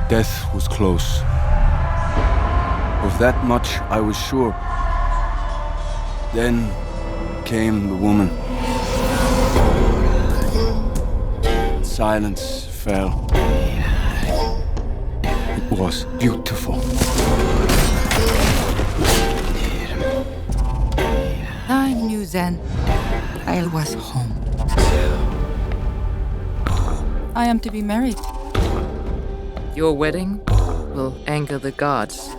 Death was close. Of that much I was sure. Then came the woman. Silence fell. It was beautiful. I knew then I was home. I am to be married. Your wedding will anger the gods.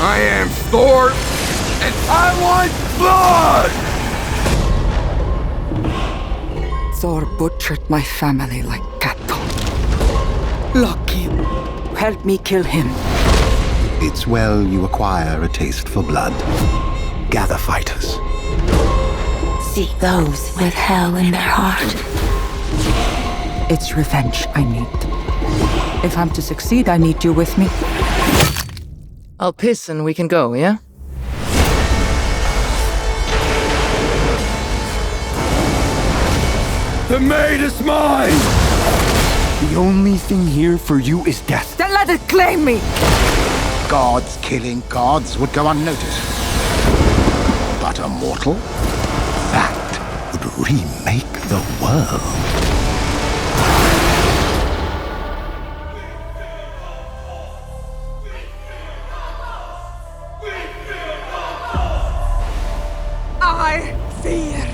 I am Thor, and I want blood! Thor butchered my family like cattle. Loki, help me kill him. It's well you acquire a taste for blood. Gather fighters. Seek those with hell in their heart. It's revenge I need. If I'm to succeed, I need you with me. I'll piss and we can go, yeah? The maid is mine! The only thing here for you is death. Then let it claim me! Gods killing gods would go unnoticed. But a mortal? That would remake the world. I fear